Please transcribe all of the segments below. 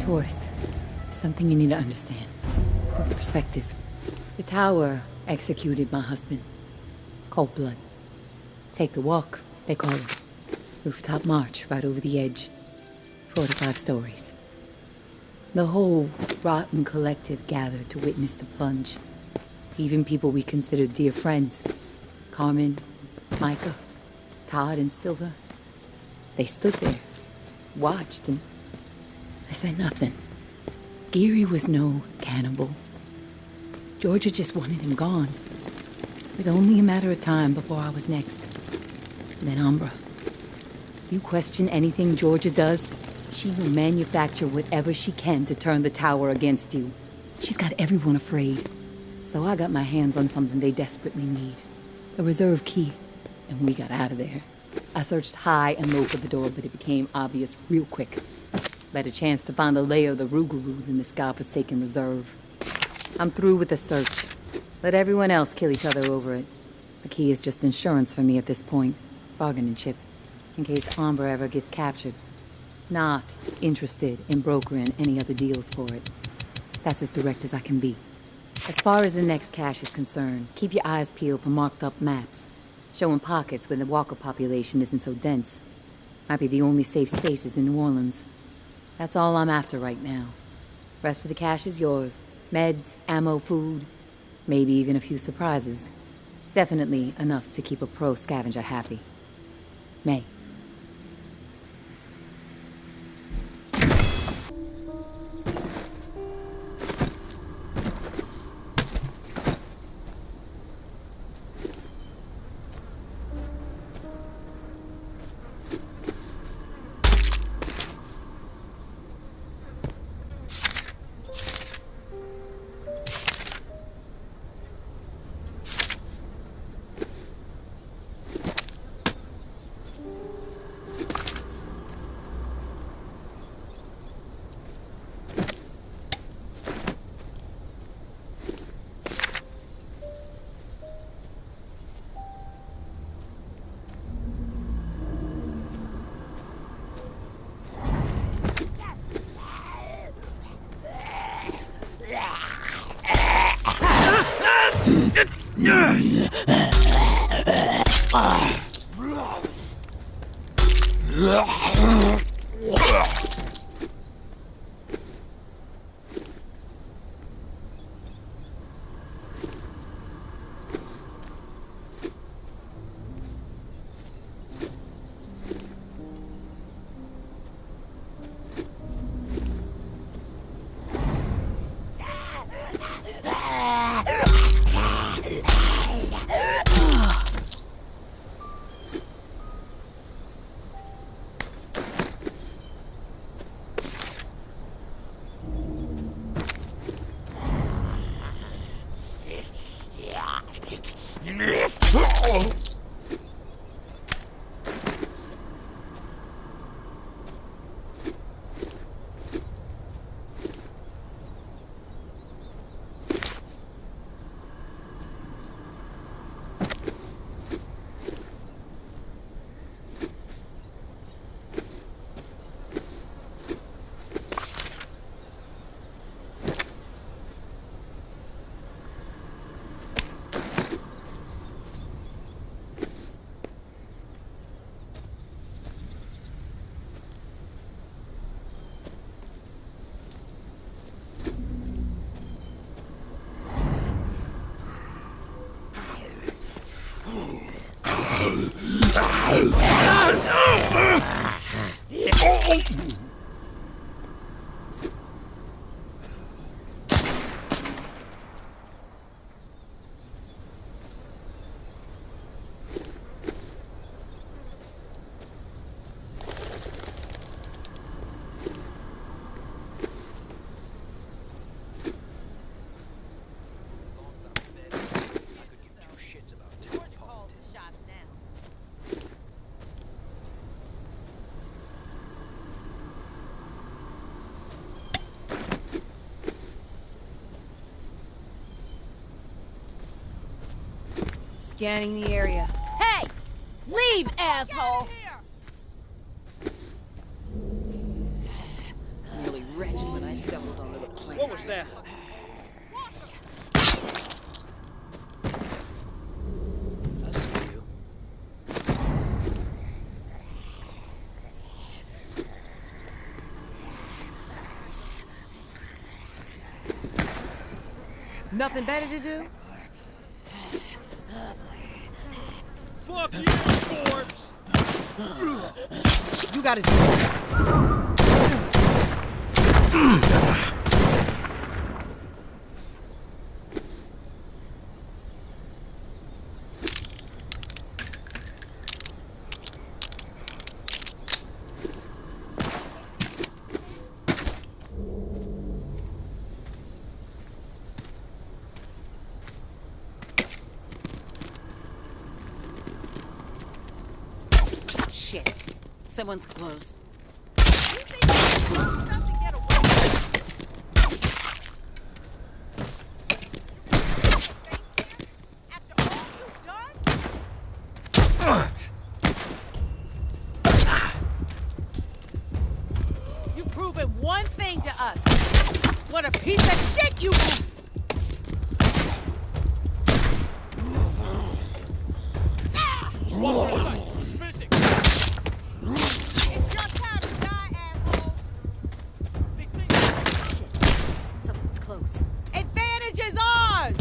tourist. Something you need to understand. Put perspective. The tower executed my husband. Cold blood. Take the walk, they call it. Rooftop march right over the edge. 45 stories. The whole rotten collective gathered to witness the plunge. Even people we considered dear friends. Carmen, Micah, Todd, and Silva. They stood there, watched, and I said nothing. Geary was no cannibal. Georgia just wanted him gone. It was only a matter of time before I was next. Then Umbra. You question anything Georgia does, she will manufacture whatever she can to turn the tower against you. She's got everyone afraid. So I got my hands on something they desperately need. A reserve key. And we got out of there. I searched high and low for the door, but it became obvious real quick. Better chance to find a layer of the Rougarou in this godforsaken reserve. I'm through with the search. Let everyone else kill each other over it. The key is just insurance for me at this point. Bargaining chip. In case Amber ever gets captured. Not interested in brokering any other deals for it. That's as direct as I can be. As far as the next cache is concerned, keep your eyes peeled for marked up maps. Showing pockets where the walker population isn't so dense. Might be the only safe spaces in New Orleans. That's all I'm after right now. Rest of the cache is yours. Meds, ammo, food. Maybe even a few surprises. Definitely enough to keep a pro scavenger happy. May. Scanning the area. Hey! Leave, asshole! Really wretched when stumbled onto the plane. What was that? I see you. Nothing better to do? Fuck you, corpse! You gotta do it. Shit. Someone's close. You've proven one thing to us. What a piece of shit you are. Advantage is ours!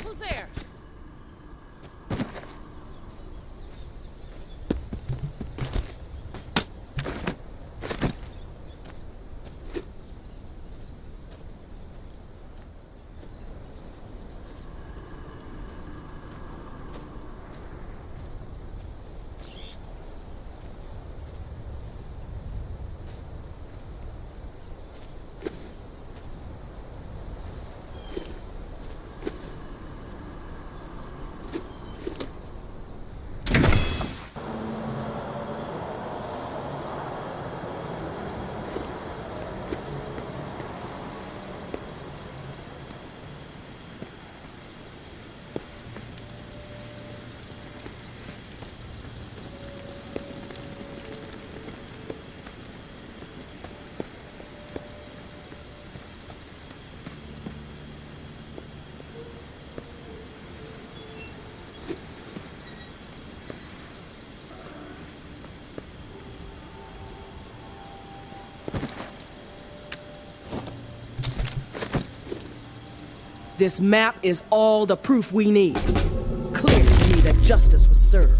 Who's there? This map is all the proof we need. Clear to me that justice was served.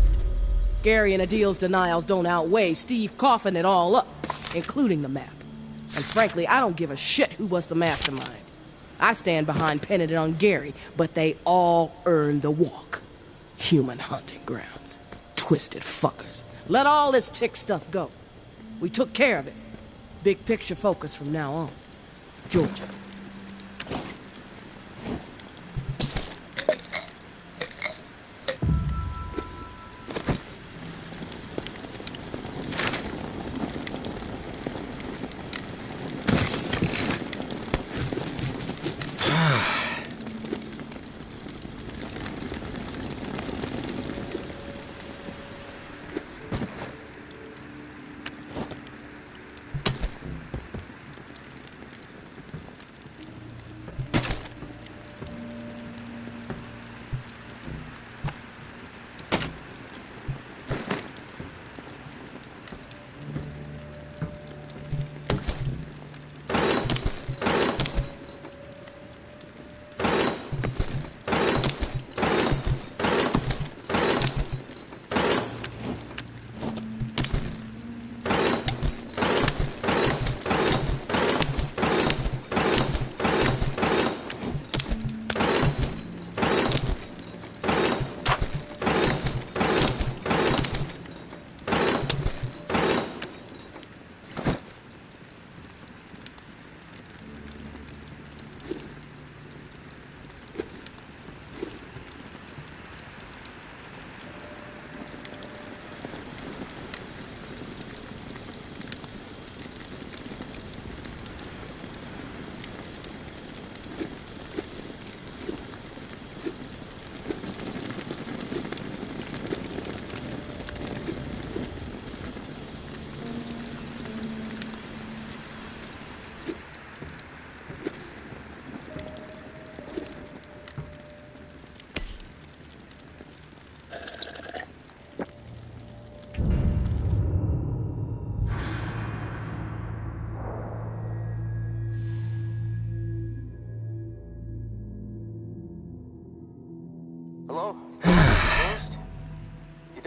Gary and Adil's denials don't outweigh Steve coughing it all up, including the map. And frankly, I don't give a shit who was the mastermind. I stand behind pinning it on Gary, but they all earned the walk. Human hunting grounds. Twisted fuckers. Let all this tick stuff go. We took care of it. Big picture focus from now on. Georgia.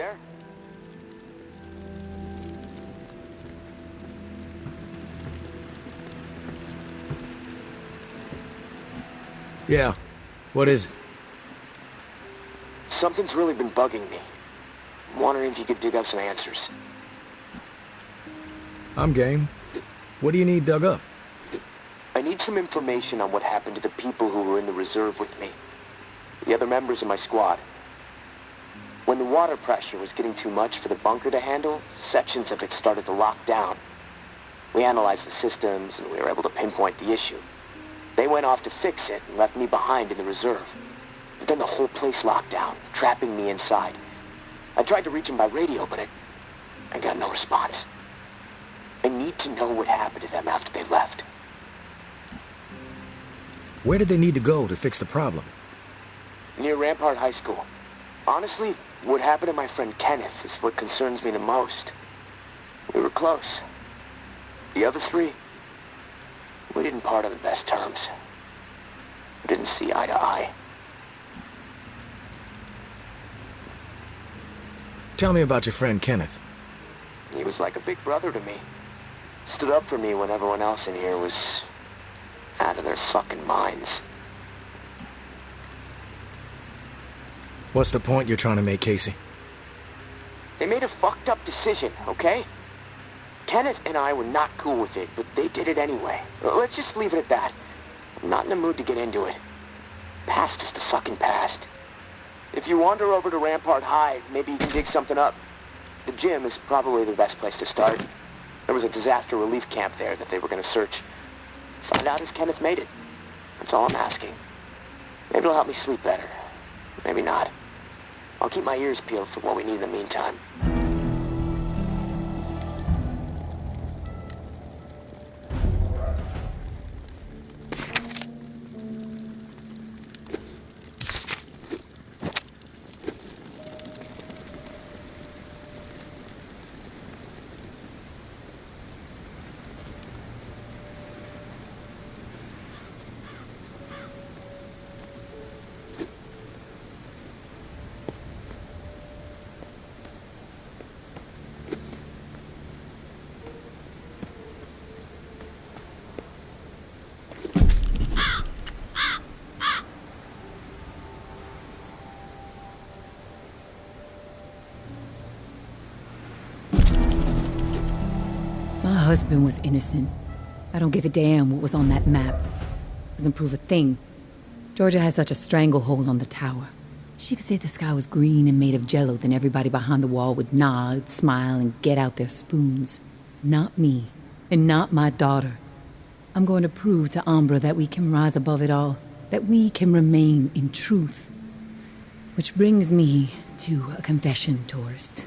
there? Yeah. What is it? Something's really been bugging me. I'm wondering if you could dig up some answers. I'm game. What do you need dug up? I need some information on what happened to the people who were in the reserve with me. The other members of my squad. When the water pressure was getting too much for the bunker to handle, sections of it started to lock down. We analyzed the systems and we were able to pinpoint the issue. They went off to fix it and left me behind in the reserve. But then the whole place locked down, trapping me inside. I tried to reach them by radio, but I got no response. I need to know what happened to them after they left. Where did they need to go to fix the problem? Near Rampart High School. Honestly, what happened to my friend Kenneth is what concerns me the most. We were close. The other three, we didn't part on the best terms. We didn't see eye to eye. Tell me about your friend Kenneth. He was like a big brother to me. Stood up for me when everyone else in here was out of their fucking minds. What's the point you're trying to make, Casey? They made a fucked up decision, okay? Kenneth and I were not cool with it, but they did it anyway. Let's just leave it at that. I'm not in the mood to get into it. Past is the fucking past. If you wander over to Rampart High, maybe you can dig something up. The gym is probably the best place to start. There was a disaster relief camp there that they were going to search. Find out if Kenneth made it. That's all I'm asking. Maybe it'll help me sleep better. Maybe not. I'll keep my ears peeled for what we need in the meantime. My husband was innocent. I don't give a damn what was on that map. Doesn't prove a thing. Georgia has such a stranglehold on the tower. She could say the sky was green and made of jello, then everybody behind the wall would nod, smile, and get out their spoons. Not me, and not my daughter. I'm going to prove to Umbra that we can rise above it all, that we can remain in truth. Which brings me to a confession, tourist.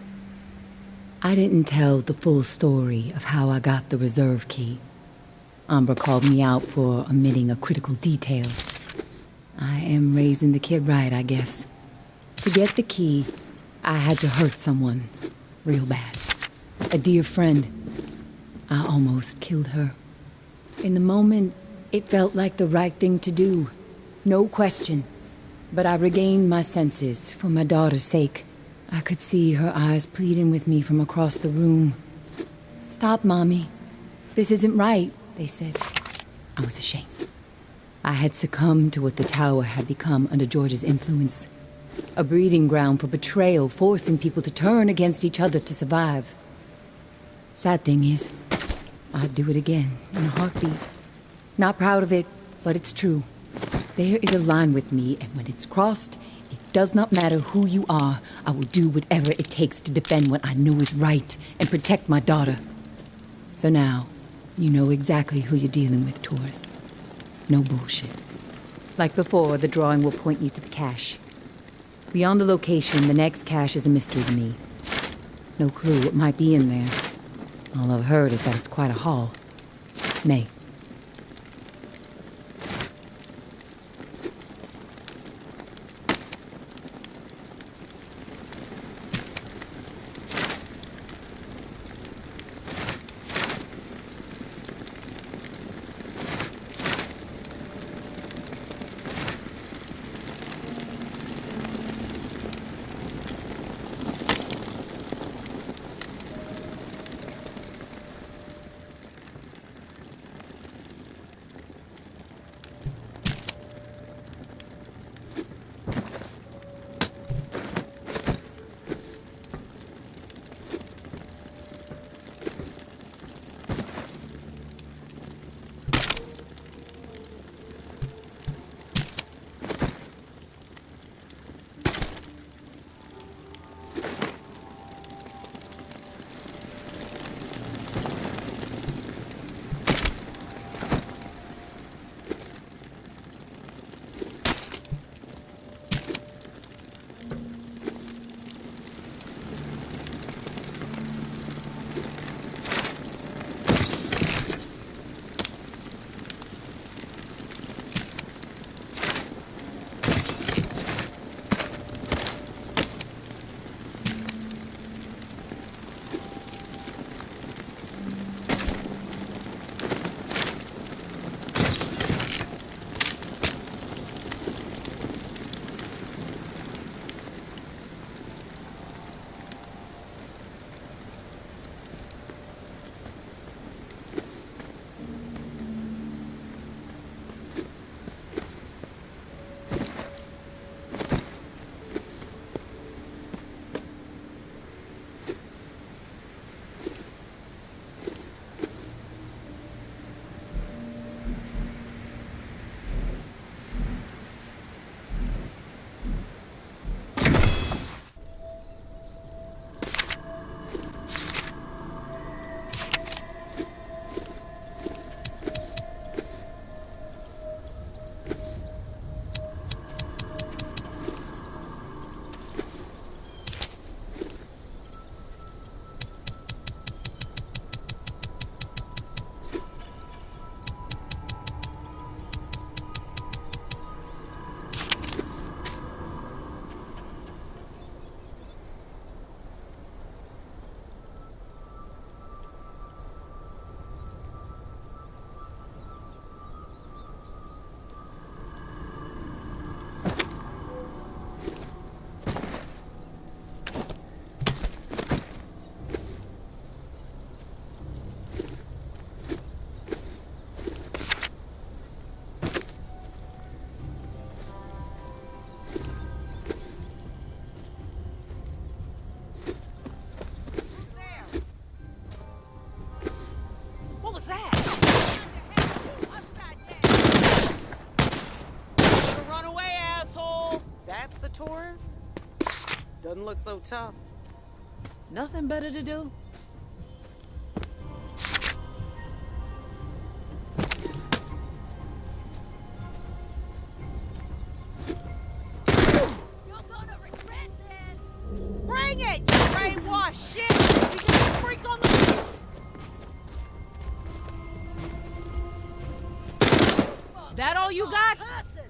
I didn't tell the full story of how I got the reserve key. Umbra called me out for omitting a critical detail. I am raising the kid right, I guess. To get the key, I had to hurt someone real bad. A dear friend. I almost killed her. In the moment, it felt like the right thing to do. No question. But I regained my senses for my daughter's sake. I could see her eyes pleading with me from across the room. "Stop, Mommy. This isn't right," they said. I was ashamed. I had succumbed to what the tower had become under George's influence. A breeding ground for betrayal, forcing people to turn against each other to survive. Sad thing is, I'd do it again in a heartbeat. Not proud of it, but it's true. There is a line with me, and when it's crossed, it does not matter who you are. I will do whatever it takes to defend what I know is right and protect my daughter. So now, you know exactly who you're dealing with, tourist. No bullshit. Like before, the drawing will point you to the cache. Beyond the location, the next cache is a mystery to me. No clue what might be in there. All I've heard is that it's quite a haul. May. Doesn't look so tough. Nothing better to do? You're gonna regret this! Bring it, you brainwashed shit! We got a freak on the loose! That all you got? Person!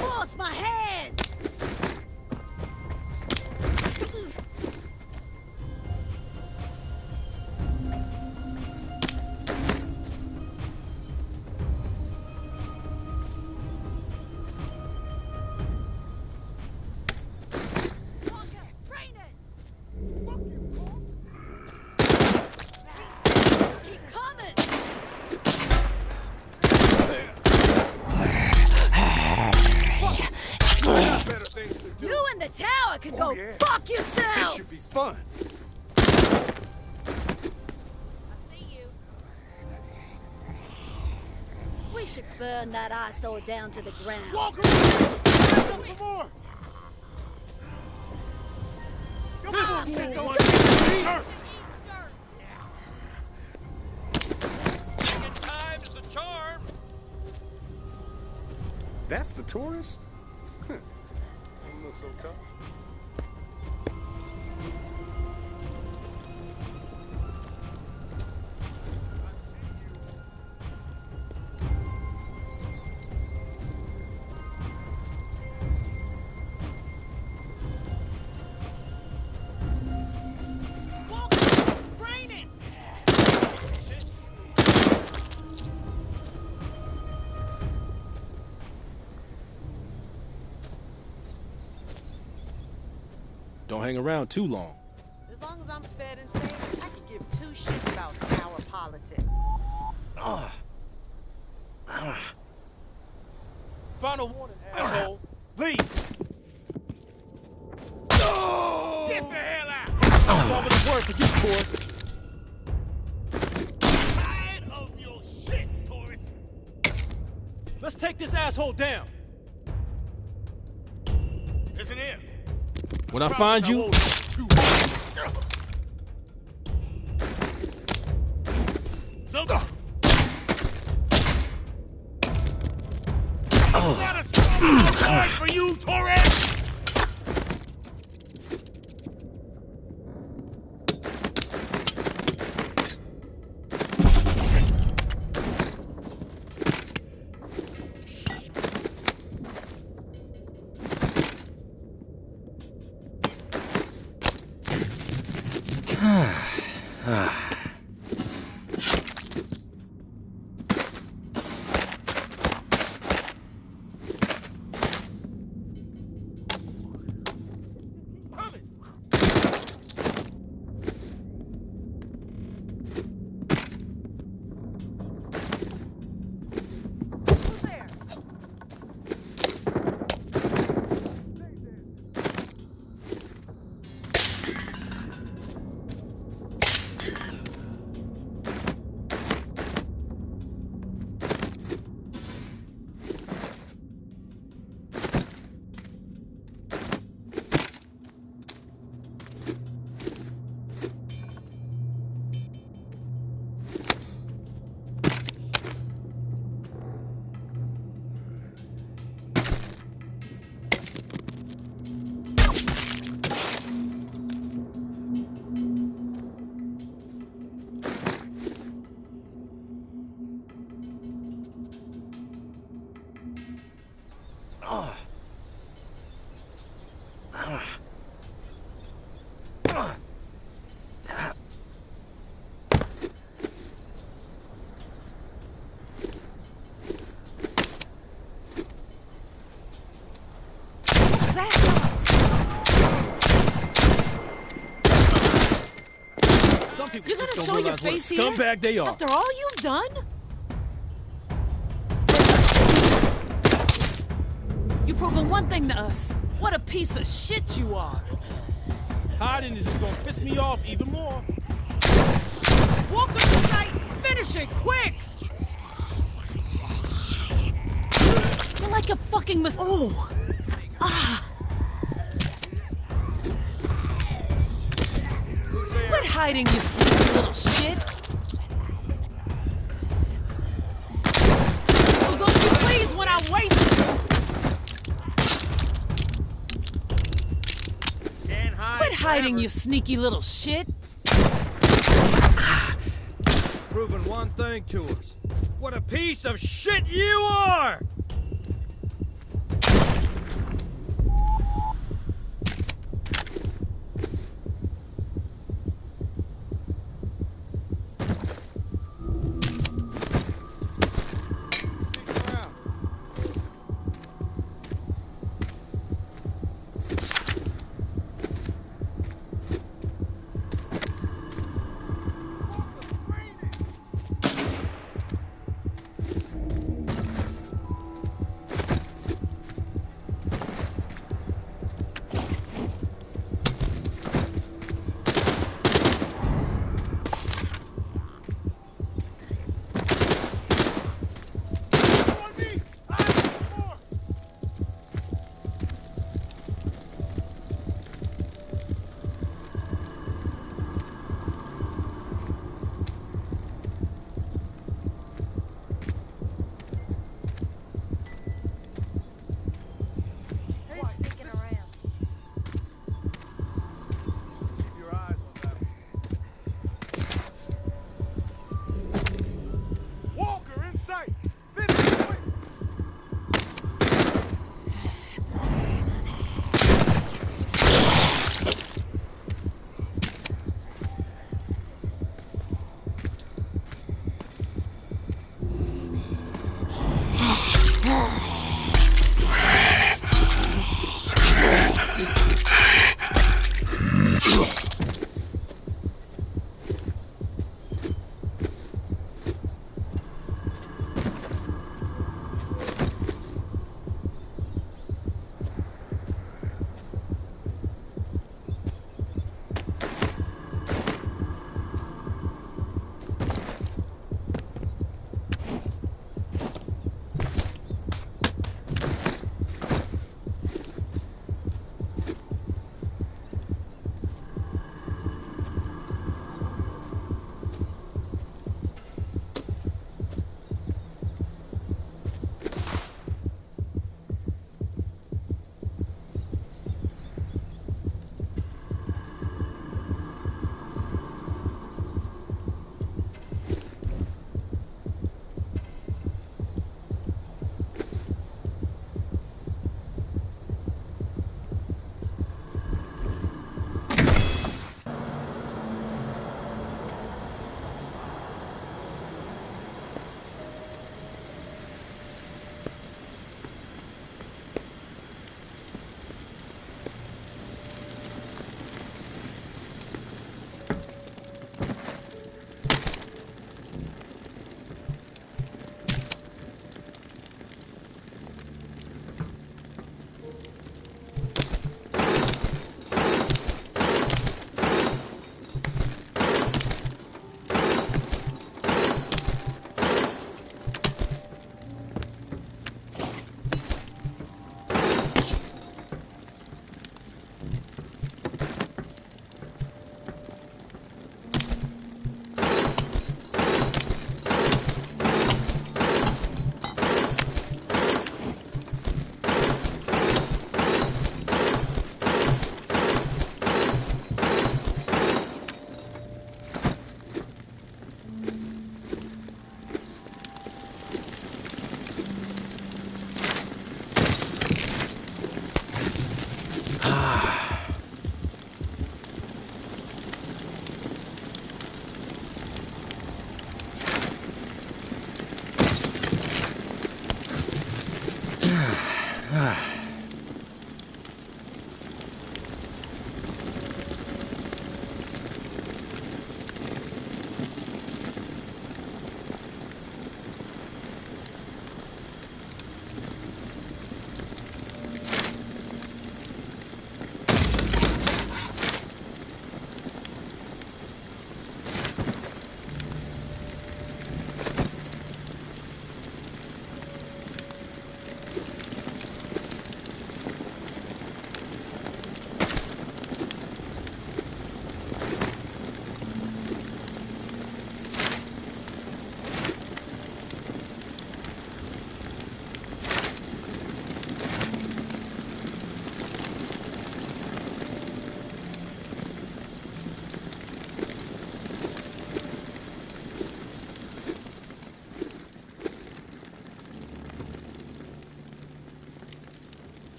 Force my hand! Walker, train it! Keep coming! Better things to do. You and the tower can go yeah. fuck This yourselves! should be fun. I see you. We should burn that eyesore down to the ground. Walker! There's up for more! This fool wants to Taking time is the charm. That's the tourist? Don't look so tough. Walker, brain it! Don't hang around too long. As long as I'm fed and safe, I can give two shits about tower politics. Final warning, asshole. Leave. Get the hell out! Form of the word for you, tourist. Tired of your shit, tourist. Let's take this asshole down. Isn't it? When I find you, Not a strong for you, tourist! Who's there? some people You're just gonna don't show your realize what a face here? scumbag they are. After all you've done? You've proven one thing to us. What a piece of shit you are. Hiding is just gonna piss me off even more. Walk up the night, finish it, quick! You're like a fucking Oh! Quit hiding, you sneaky little shit! Well, don't you please when I waste Can't hide. Quit hiding, forever. you sneaky little shit! Proving one thing to us. What a piece of shit you are!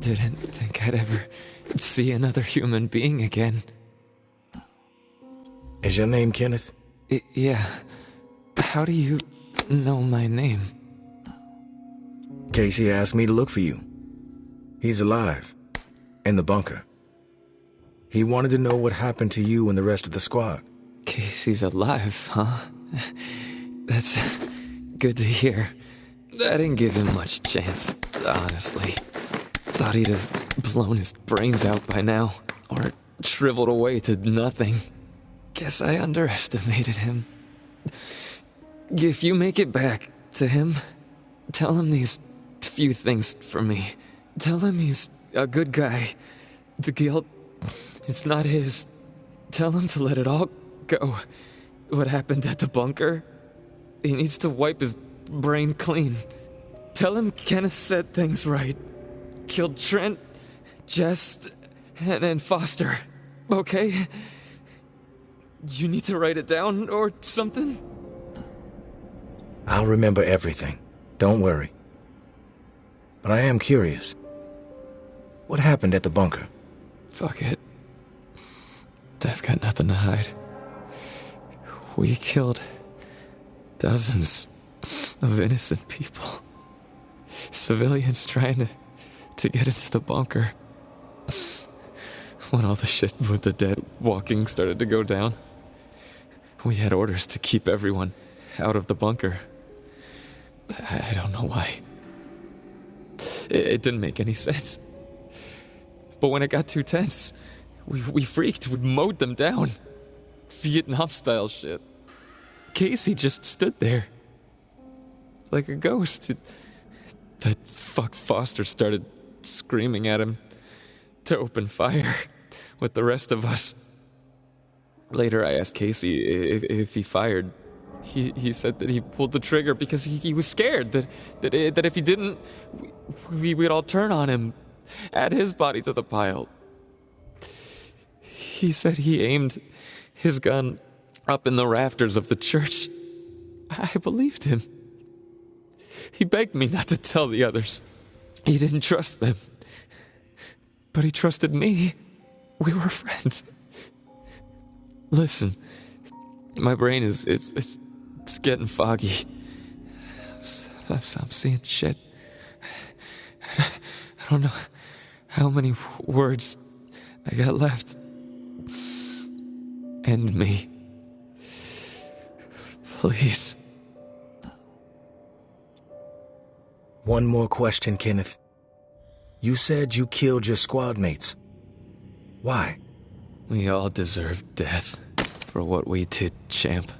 Didn't think I'd ever see another human being again. Is your name Kenneth? Yeah. How do you know my name? Casey asked me to look for you. He's alive. In the bunker. He wanted to know what happened to you and the rest of the squad. Casey's alive, huh? That's good to hear. I didn't give him much chance, honestly. Thought he'd have blown his brains out by now, or shriveled away to nothing. Guess I underestimated him. If you make it back to him, tell him these few things for me. Tell him he's a good guy. The guilt, it's not his. Tell him to let it all go. What happened at the bunker? He needs to wipe his brain clean. Tell him Kenneth said things right. Killed Trent, Jess, and Foster. Okay? You need to write it down or something? I'll remember everything. Don't worry. But I am curious. What happened at the bunker? Fuck it. I've got nothing to hide. We killed dozens of innocent people. Civilians trying to get into the bunker. When all the shit with the dead walking started to go down, we had orders to keep everyone out of the bunker. I don't know why. It didn't make any sense. But when it got too tense, we freaked. We mowed them down. Vietnam-style shit. Casey just stood there. Like a ghost. That fuck Foster started screaming at him to open fire with the rest of us. Later, I asked Casey if he fired. He said that he pulled the trigger because he was scared that if he didn't, we'd all turn on him, add his body to the pile. He said he aimed his gun up in the rafters of the church. I believed him. He begged me not to tell the others. He didn't trust them. But he trusted me. We were friends. Listen, my brain is getting foggy. I'm seeing shit. I don't know how many words I got left. End me. Please. One more question, Kenneth. You said you killed your squad mates. Why? We all deserve death for what we did, champ.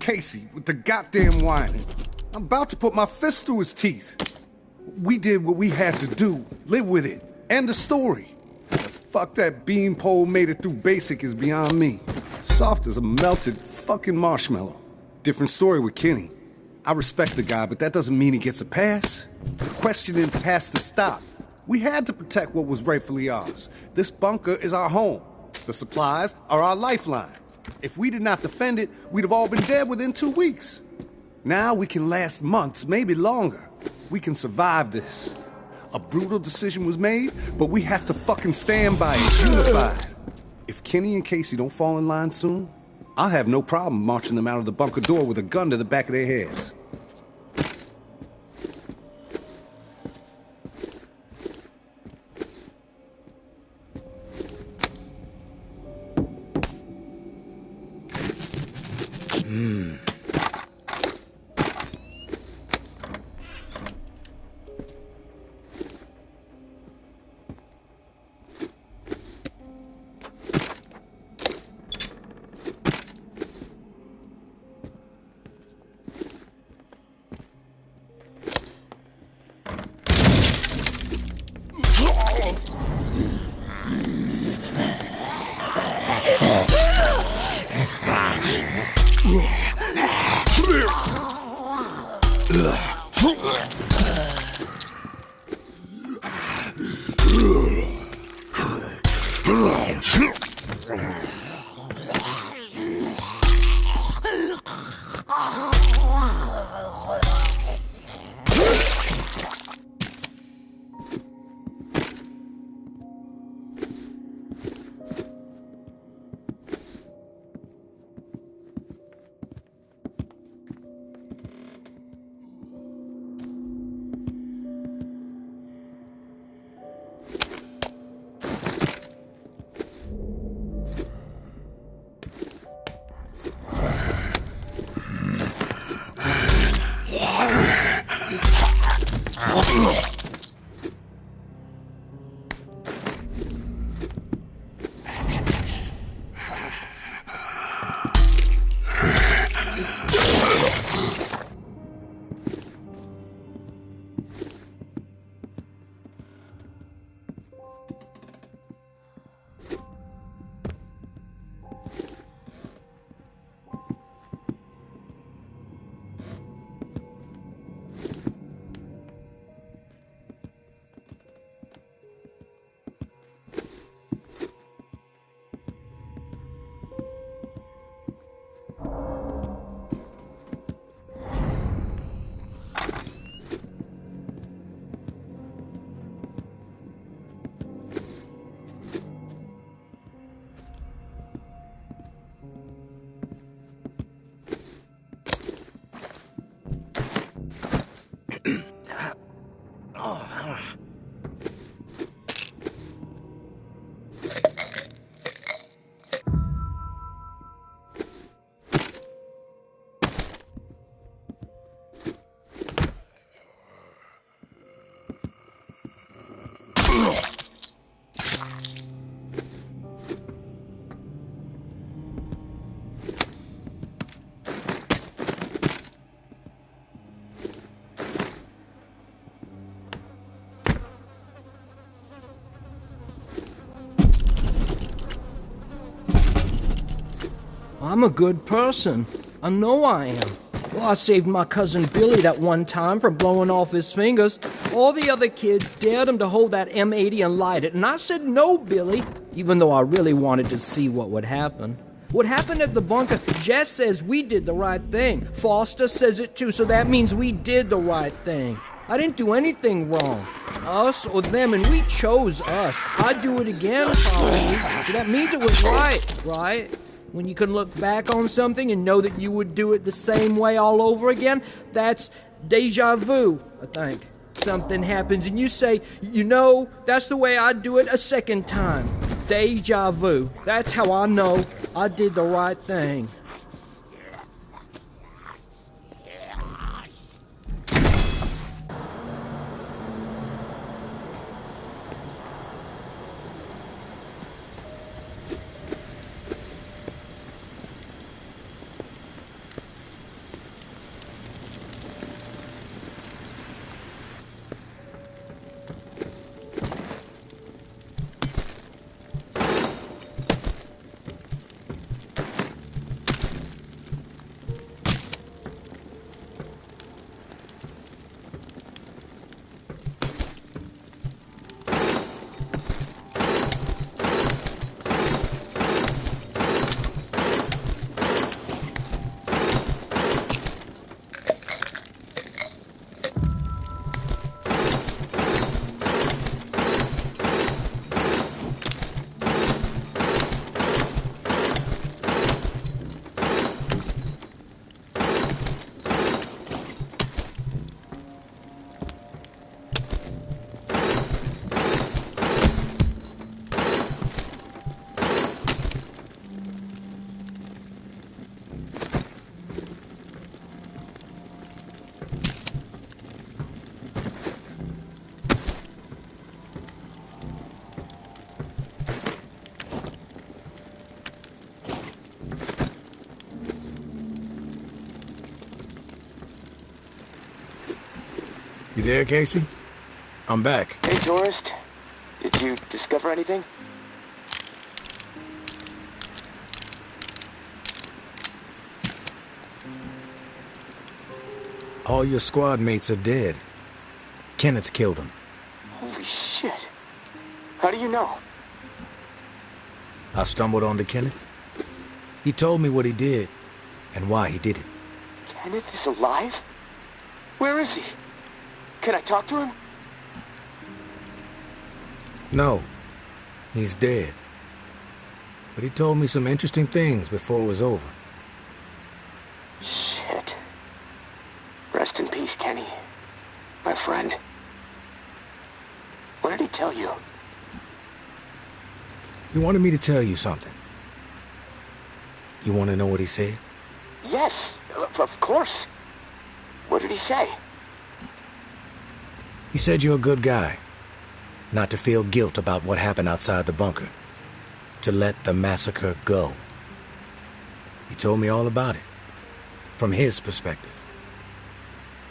Casey with the goddamn whining. I'm about to put my fist through his teeth. We did what we had to do. Live with it. End the story. The fuck that beanpole made it through basic is beyond me. Soft as a melted fucking marshmallow. Different story with Kenny. I respect the guy, but that doesn't mean he gets a pass. The questioning has to stop. We had to protect what was rightfully ours. This bunker is our home. The supplies are our lifeline. If we did not defend it, we'd have all been dead within 2 weeks. Now we can last months, maybe longer. We can survive this. A brutal decision was made, but we have to fucking stand by it, unified. If Kenny and Casey don't fall in line soon, I'll have no problem marching them out of the bunker door with a gun to the back of their heads. I'm a good person. I know I am. Well, I saved my cousin Billy that one time from blowing off his fingers. All the other kids dared him to hold that M80 and light it, and I said no, Billy, even though I really wanted to see what would happen. What happened at the bunker, Jess says we did the right thing. Foster says it too, so that means we did the right thing. I didn't do anything wrong. Us or them, and we chose us. I'd do it again, probably. So that means it was right? When you can look back on something and know that you would do it the same way all over again, that's deja vu, I think. Something happens and you say, you know, that's the way I'd do it a second time. Deja vu. That's how I know I did the right thing. You there, Casey? I'm back. Hey, tourist. Did you discover anything? All your squad mates are dead. Kenneth killed them. Holy shit. How do you know? I stumbled onto Kenneth. He told me what he did and why he did it. Kenneth is alive? Where is he? Can I talk to him? No, he's dead. But he told me some interesting things before it was over. Shit. Rest in peace, Kenny. My friend. What did he tell you? He wanted me to tell you something. You want to know what he said? Yes, of course. What did he say? He said you're a good guy. Not to feel guilt about what happened outside the bunker. To let the massacre go. He told me all about it. From his perspective.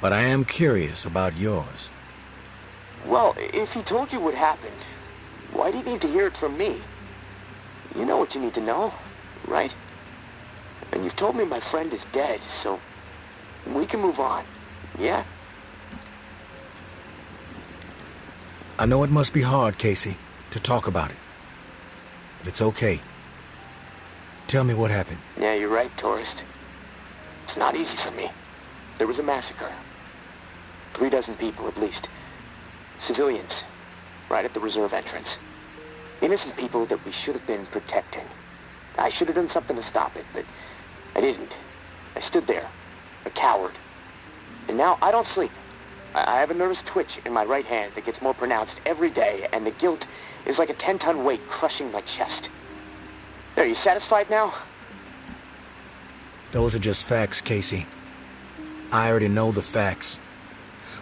But I am curious about yours. Well, if he told you what happened, why do you need to hear it from me? You know what you need to know, right? And you've told me my friend is dead, so we can move on, yeah? I know it must be hard, Casey, to talk about it. But it's okay. Tell me what happened. Yeah, you're right, tourist. It's not easy for me. There was a massacre. 3 dozen people, at least. Civilians, right at the reserve entrance. Innocent people that we should have been protecting. I should have done something to stop it, but I didn't. I stood there, a coward. And now I don't sleep. I have a nervous twitch in my right hand that gets more pronounced every day, and the guilt is like a 10-ton weight crushing my chest. Are you satisfied now? Those are just facts, Casey. I already know the facts.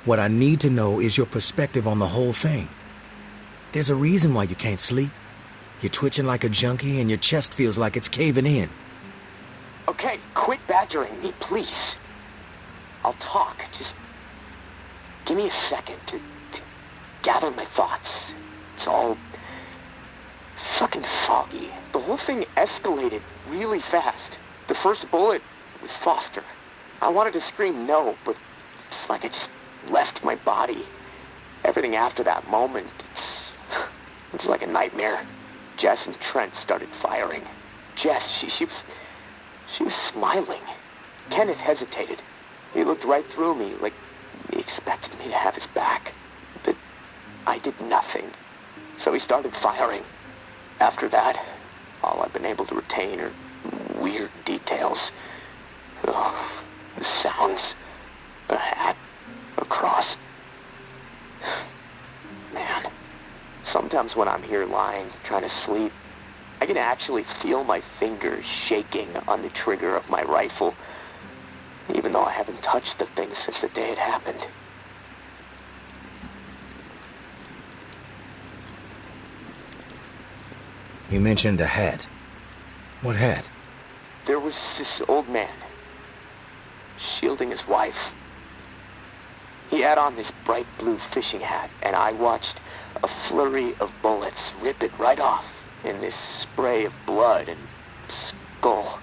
What I need to know is your perspective on the whole thing. There's a reason why you can't sleep. You're twitching like a junkie and your chest feels like it's caving in. Okay, quit badgering me, please. I'll talk, just give me a second to gather my thoughts. It's all fucking foggy. The whole thing escalated really fast. The first bullet was Foster. I wanted to scream no, but it's like it just left my body. Everything after that moment, it's like a nightmare. Jess and Trent started firing. Jess, she was smiling. Kenneth hesitated. He looked right through me, like he expected me to have his back. But I did nothing. So he started firing. After that, all I've been able to retain are weird details. Oh, the sounds, a hat, a cross. Man, sometimes when I'm here lying, trying to sleep, I can actually feel my fingers shaking on the trigger of my rifle, even though I haven't touched the thing since the day it happened. You mentioned a hat. What hat? There was this old man, shielding his wife. He had on this bright blue fishing hat, and I watched a flurry of bullets rip it right off in this spray of blood and skull.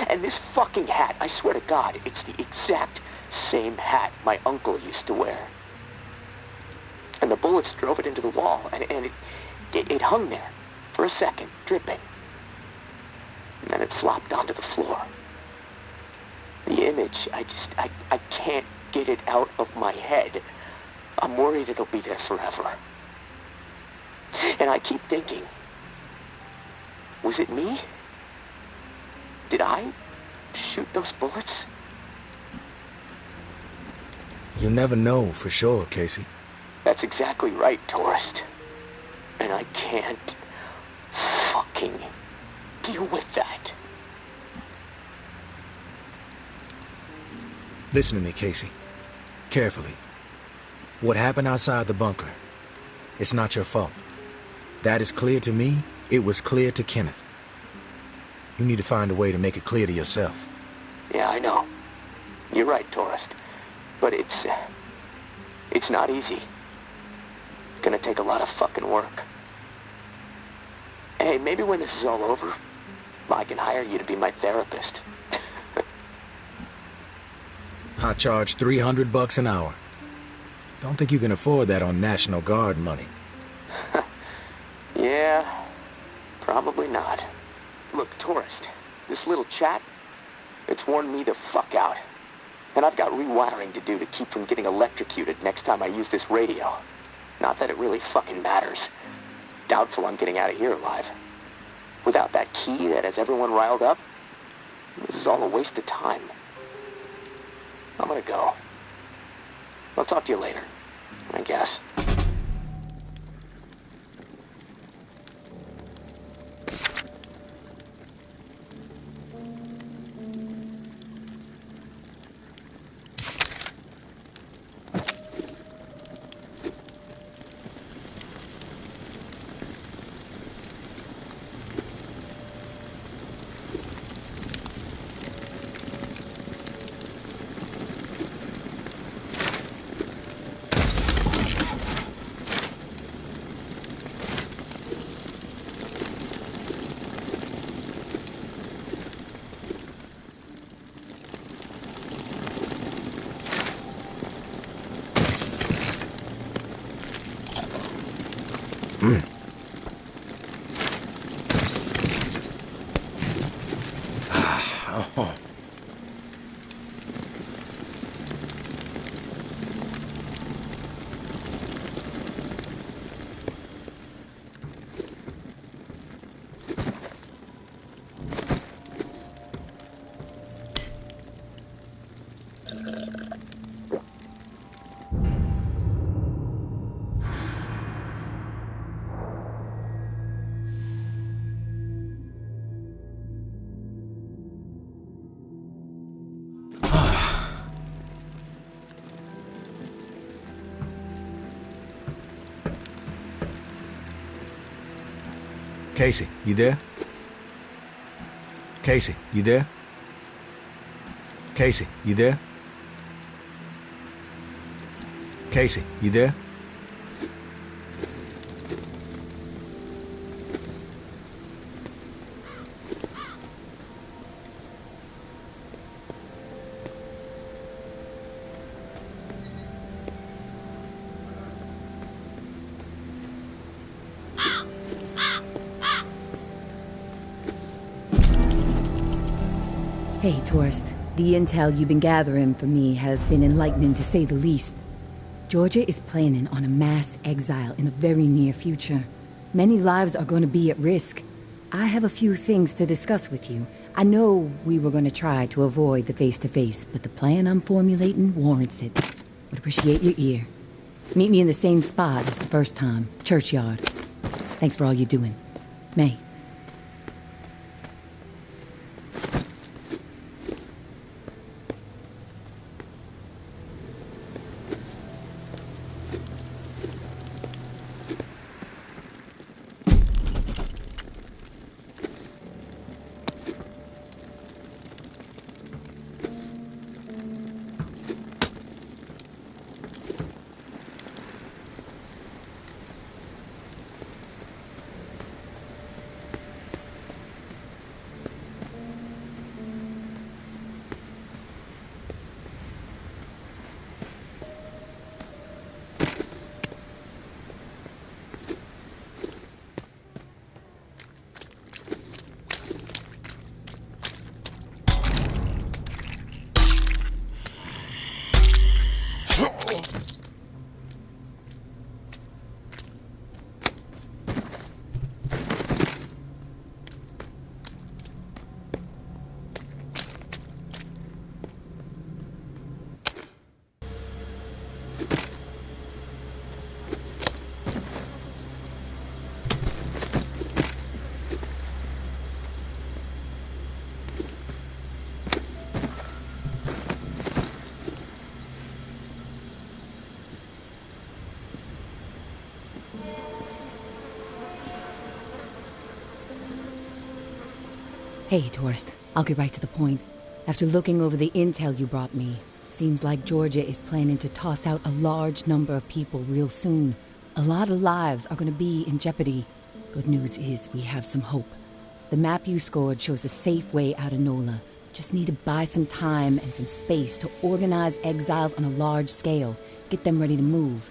And this fucking hat, I swear to God, it's the exact same hat my uncle used to wear. And the bullets drove it into the wall, and it hung there for a second, dripping. And then it flopped onto the floor. The image, I can't get it out of my head. I'm worried it'll be there forever. And I keep thinking, was it me? Did I shoot those bullets? You never know for sure, Casey. That's exactly right, tourist. And I can't fucking deal with that. Listen to me, Casey. Carefully. What happened outside the bunker, it's not your fault. That is clear to me. It was clear to Kenneth. You need to find a way to make it clear to yourself. Yeah, I know. You're right, tourist. But it's not easy. Gonna take a lot of fucking work. Hey, maybe when this is all over, I can hire you to be my therapist. I charge $300 an hour. Don't think you can afford that on National Guard money. Yeah, probably not. Look, tourist, this little chat, it's worn me the fuck out. And I've got rewiring to do to keep from getting electrocuted next time I use this radio. Not that it really fucking matters. Doubtful I'm getting out of here alive. Without that key that has everyone riled up, this is all a waste of time. I'm gonna go. I'll talk to you later, I guess. Casey, you there? Casey, you there? Casey, you there? Casey, you there? Hey, tourist. The intel you've been gathering for me has been enlightening to say the least. Georgia is planning on a mass exile in the very near future. Many lives are going to be at risk. I have a few things to discuss with you. I know we were going to try to avoid the face-to-face, but the plan I'm formulating warrants it. Would appreciate your ear. Meet me in the same spot as the first time, Churchyard. Thanks for all you're doing. May. Hey, tourist. I'll get right to the point. After looking over the intel you brought me, seems like Georgia is planning to toss out a large number of people real soon. A lot of lives are going to be in jeopardy. Good news is we have some hope. The map you scored shows a safe way out of NOLA. Just need to buy some time and some space to organize exiles on a large scale, get them ready to move.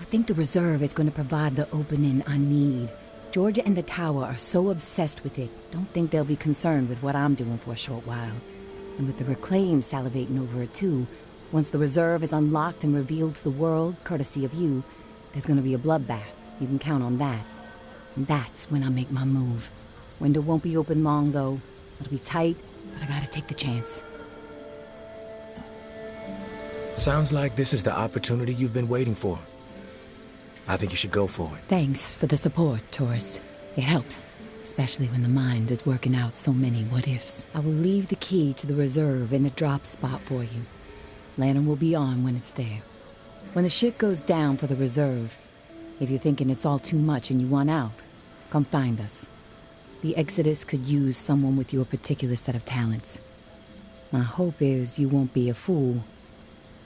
I think the reserve is going to provide the opening I need. Georgia and the Tower are so obsessed with it, don't think they'll be concerned with what I'm doing for a short while. And with the Reclaim salivating over it too, once the reserve is unlocked and revealed to the world, courtesy of you, there's gonna be a bloodbath. You can count on that. And that's when I make my move. Window won't be open long, though. It'll be tight, but I gotta take the chance. Sounds like this is the opportunity you've been waiting for. I think you should go for it. Thanks for the support, tourist. It helps, especially when the mind is working out so many what-ifs. I will leave the key to the reserve in the drop spot for you. Lantern will be on when it's there. When the shit goes down for the reserve, if you're thinking it's all too much and you want out, come find us. The Exodus could use someone with your particular set of talents. My hope is you won't be a fool,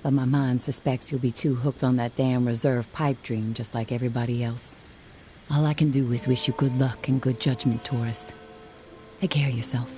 but my mind suspects you'll be too hooked on that damn reserve pipe dream just like everybody else. All I can do is wish you good luck and good judgment, tourist. Take care of yourself.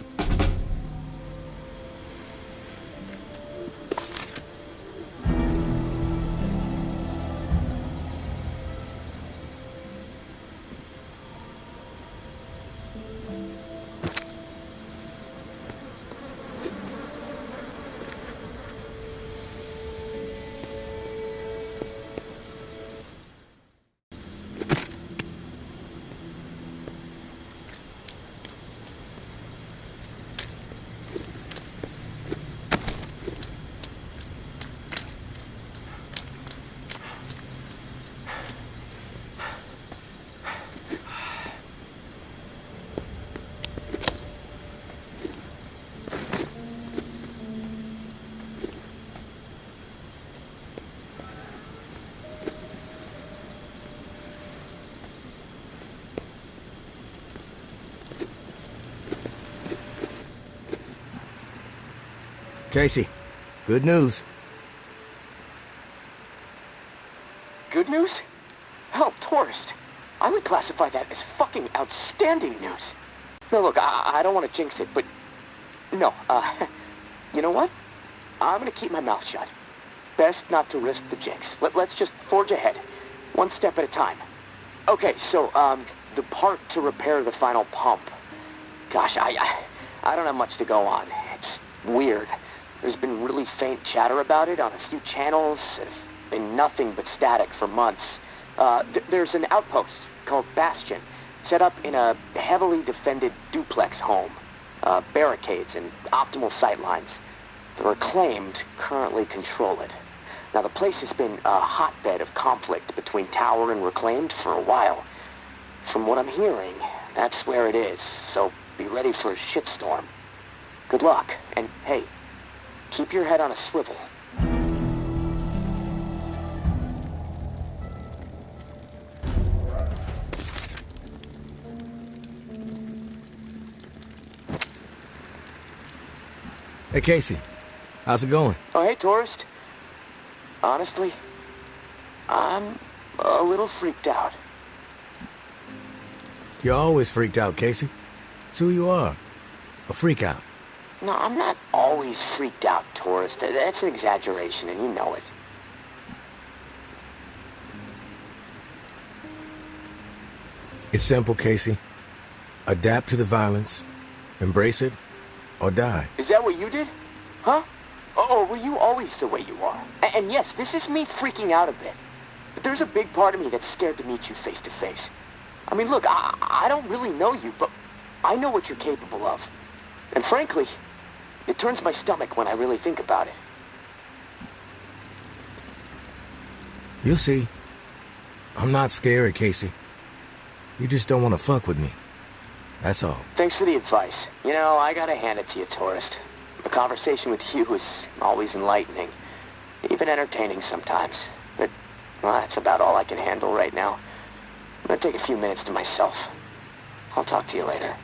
Casey, good news. Good news? Oh, tourist. I would classify that as fucking outstanding news. No, look, I don't want to jinx it, but... No, you know what? I'm gonna keep my mouth shut. Best not to risk the jinx. Let's just forge ahead. One step at a time. Okay, so, the part to repair the final pump. Gosh, I don't have much to go on. It's weird. There's been really faint chatter about it on a few channels, and nothing but static for months. There's an outpost called Bastion, set up in a heavily defended duplex home. Barricades and optimal sightlines. The Reclaimed currently control it. Now, the place has been a hotbed of conflict between Tower and Reclaimed for a while. From what I'm hearing, that's where it is, so be ready for a shitstorm. Good luck, and hey, keep your head on a swivel. Hey, Casey. How's it going? Oh, hey, tourist. Honestly, I'm a little freaked out. You're always freaked out, Casey. It's who you are. A freak out. No, I'm not always freaked out, tourist. That's an exaggeration, and you know it. It's simple, Casey. Adapt to the violence, embrace it, or die. Is that what you did? Huh? Or were you always the way you are? And yes, this is me freaking out a bit. But there's a big part of me that's scared to meet you face to face. I mean, look, I don't really know you, but I know what you're capable of. And frankly, it turns my stomach when I really think about it. You'll see. I'm not scary, Casey. You just don't want to fuck with me. That's all. Thanks for the advice. You know, I gotta hand it to you, tourist. A conversation with you is always enlightening. Even entertaining sometimes. But, well, that's about all I can handle right now. I'm gonna take a few minutes to myself. I'll talk to you later.